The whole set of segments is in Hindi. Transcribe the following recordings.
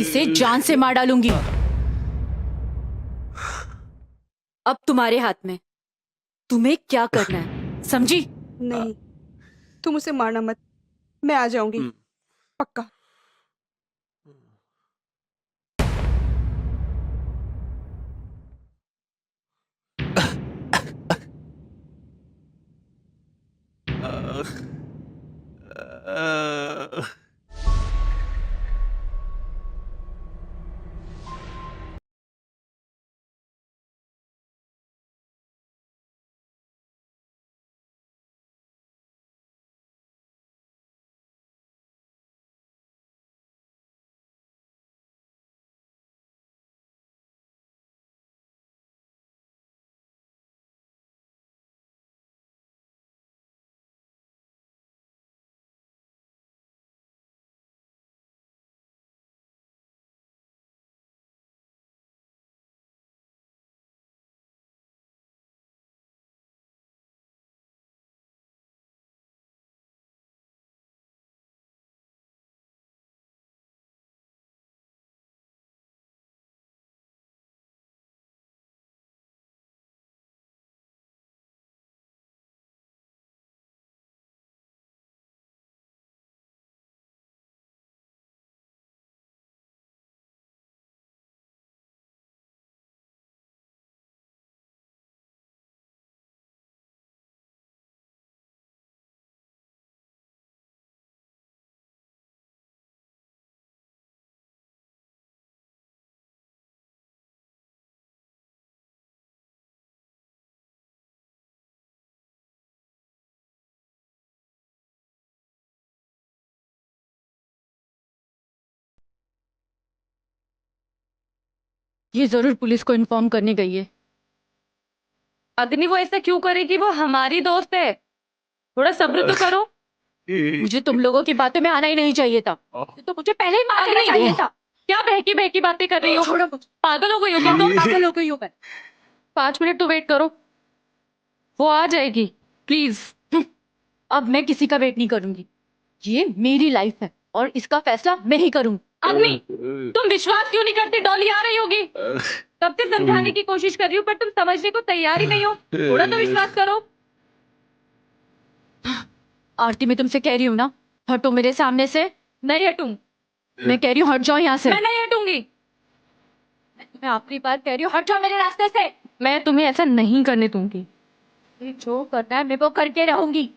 इसे जान से मार डालूंगी। अब तुम्हारे हाथ में, तुम्हें क्या करना है, समझी? नहीं, तुम उसे मारना मत, मैं आ जाऊंगी, पक्का। ये जरूर पुलिस को इन्फॉर्म करने गई है। अग्नि वो ऐसा क्यों करेगी? वो हमारी दोस्त है, थोड़ा सब्र तो करो। मुझे तुम लोगों की बातों में आना ही नहीं चाहिए था, तो मुझे पहले ही मार देना चाहिए था। क्या बहकी बहकी बातें कर रही हो? पागल हो गई हो क्या तुम? पागल हो गई हूँ मैं। 5 मिनट तो वेट करो, वो आ जाएगी, प्लीज। अब मैं किसी का वेट नहीं करूंगी। ये मेरी लाइफ है और इसका फैसला मैं ही करूंगी। अग्नि, तुम विश्वास क्यों नहीं करती? डॉली आ रही होगी, तब से समझाने की कोशिश कर रही हूँ, पर तुम समझने को तैयार ही नहीं हो। थोड़ा तो विश्वास करो। आरती, मैं तुमसे कह रही हूँ ना, हटो मेरे सामने से। नहीं हटूं। मैं कह रही हूँ हट जाओ यहाँ से। मैं नहीं हटूंगी। मैं आखिरी बार कह रही हूँ हट जाओ मेरे रास्ते से। मैं तुम्हें ऐसा नहीं करने दूंगी। जो करना है मैं वो करके रहूंगी।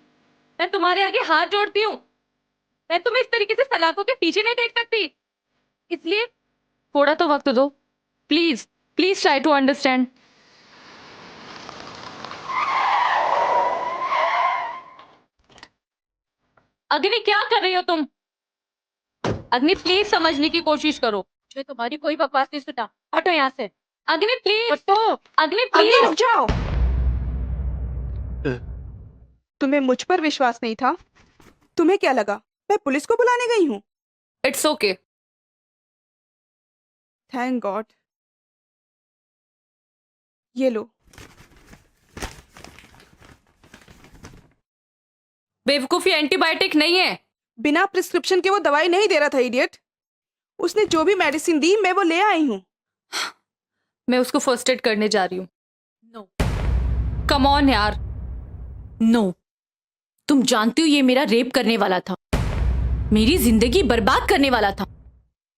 मैं तुम्हारे आगे हाथ जोड़ती हूँ, मैं तुम्हें इस तरीके से सलाखों के पीछे नहीं देख सकती, इसलिए थोड़ा तो वक्त दो, please. Please try to understand. Agni, क्या कर रही हो तुम? अग्नि, प्लीज समझने की कोशिश करो। मुझे तुम्हारी कोई बकवास नहीं सुना, हटो यहाँ से। अग्नि प्लीज। हटो। अग्नि अग्नि, रुक प्लीज। जाओ। तुम्हें मुझ पर विश्वास नहीं था? तुम्हें क्या लगा मैं पुलिस को बुलाने गई हूँ? It's okay. Thank God. ये लो। बेवकूफी एंटीबायोटिक नहीं है। बिना प्रिस्क्रिप्शन के वो दवाई नहीं दे रहा था, इडियट। उसने जो भी मेडिसिन दी मैं वो ले आई हूँ। मैं उसको फर्स्ट एड करने जा रही हूँ। नो कम ऑन यार। नो, तुम जानती हो ये मेरा रेप करने वाला था, मेरी जिंदगी बर्बाद करने वाला था,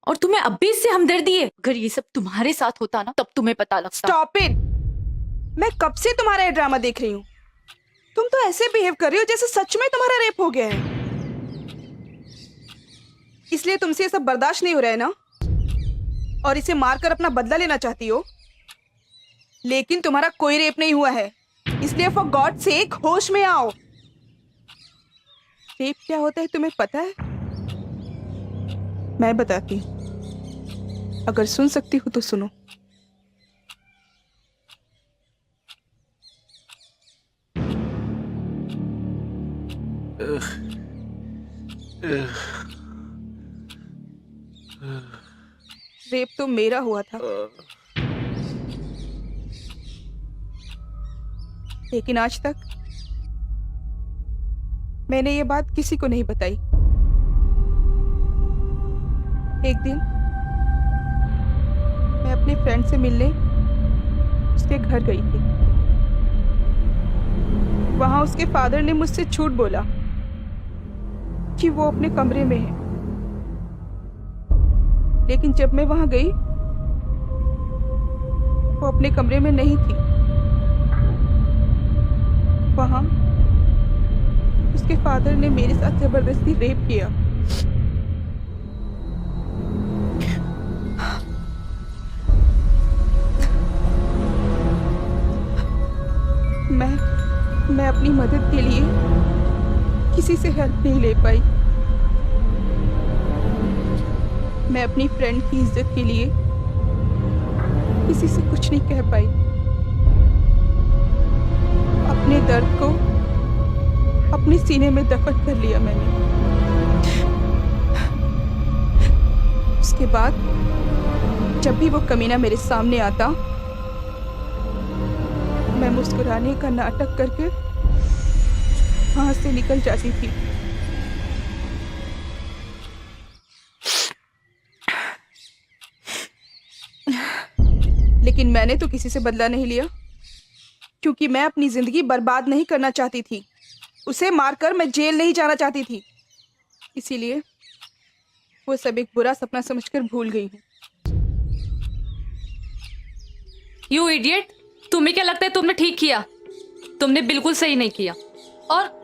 और तुम्हें अब भी इससे हमदर्दी है। अगर ये सब तुम्हारे साथ होता ना तब तुम्हें पता लगता। Stop it. मैं कब से तुम्हारा ये ड्रामा देख रही हूँ। तुम तो ऐसे बिहेव कर रही हो जैसे सच में तुम्हारा रेप हो गया है। इसलिए तुमसे ये सब बर्दाश्त नहीं हो रहा है ना, और इसे मारकर अपना बदला लेना चाहती हो। लेकिन तुम्हारा कोई रेप नहीं हुआ है, इसलिए फॉर गॉड सेक होश में आओ। रेप क्या होता है तुम्हें पता है? मैं बताती हूँ, अगर सुन सकती हो तो सुनो। रेप तो मेरा हुआ था, लेकिन आज तक मैंने ये बात किसी को नहीं बताई। एक दिन अपने फ्रेंड से मिलने उसके घर गई थी। वहां उसके फादर ने मुझसे झूठ बोला कि वो अपने कमरे में है, लेकिन जब मैं वहां गई वो अपने कमरे में नहीं थी। वहां उसके फादर ने मेरे साथ जबरदस्ती रेप किया। मैं अपनी मदद के लिए किसी से हेल्प नहीं ले पाई। मैं अपनी फ्रेंड की इज्जत के लिए किसी से कुछ नहीं कह पाई। अपने दर्द को अपने सीने में दफन कर लिया मैंने। उसके बाद जब भी वो कमीना मेरे सामने आता, मैं मुस्कुराने का नाटक करके वहां से निकल जाती थी। लेकिन मैंने तो किसी से बदला नहीं लिया, क्योंकि मैं अपनी जिंदगी बर्बाद नहीं करना चाहती थी। उसे मारकर मैं जेल नहीं जाना चाहती थी। इसीलिए वो सब एक बुरा सपना समझकर भूल गई हूँ। यू इडियट, तुम्हें क्या लगता है तुमने ठीक किया? तुमने बिल्कुल सही नहीं किया। और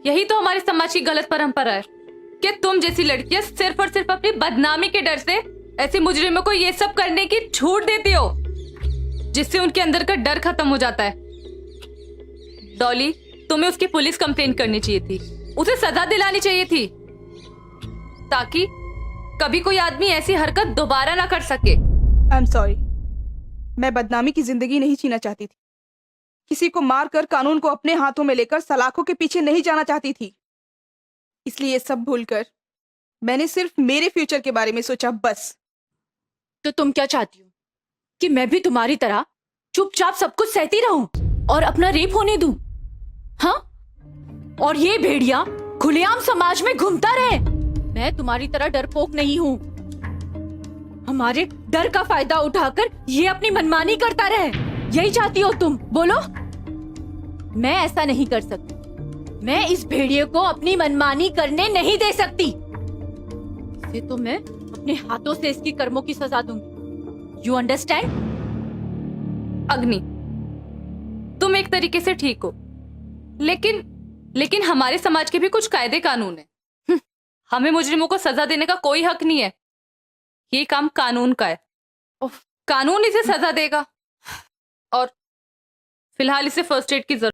यही तो हमारे समाज की गलत परंपरा है कि तुम जैसी लड़कियां सिर्फ और सिर्फ अपनी बदनामी के डर से ऐसे मुजरिमों को ये सब करने की छूट देती हो, जिससे उनके अंदर का डर खत्म हो जाता है। डॉली, तुम्हें उसकी पुलिस कंप्लेंट करनी चाहिए थी, उसे सजा दिलानी चाहिए थी, ताकि कभी कोई आदमी ऐसी हरकत दोबारा ना कर सके। आई एम सॉरी, मैं बदनामी की जिंदगी नहीं जीना चाहती थी। किसी को मारकर कानून को अपने हाथों में लेकर सलाखों के पीछे नहीं जाना चाहती थी। इसलिए ये सब भूलकर मैंने सिर्फ मेरे फ्यूचर के बारे में सोचा, बस। तो तुम क्या चाहती हो कि मैं भी तुम्हारी तरह चुपचाप सब कुछ सहती रहूं और अपना रेप होने दूं? हाँ? और ये भेड़िया खुलेआम समाज में घूमता रहे? मैं तुम्हारी तरह डरपोक नहीं हूं। हमारे डर का फायदा उठाकर ये अपनी मनमानी करता रहे, यही चाहती हो तुम? बोलो। मैं ऐसा नहीं कर सकती। मैं इस भेड़िए को अपनी मनमानी करने नहीं दे सकती। इसे तो मैं अपने हाथों से इसकी कर्मों की सजा दूंगी। You understand? अग्नि, तुम एक तरीके से ठीक हो, लेकिन हमारे समाज के भी कुछ कायदे कानून है। हमें मुजरिमों को सजा देने का कोई हक नहीं है। ये काम कानून का है। कानून इसे सजा देगा। और फिलहाल इसे फर्स्ट एड की जरूरत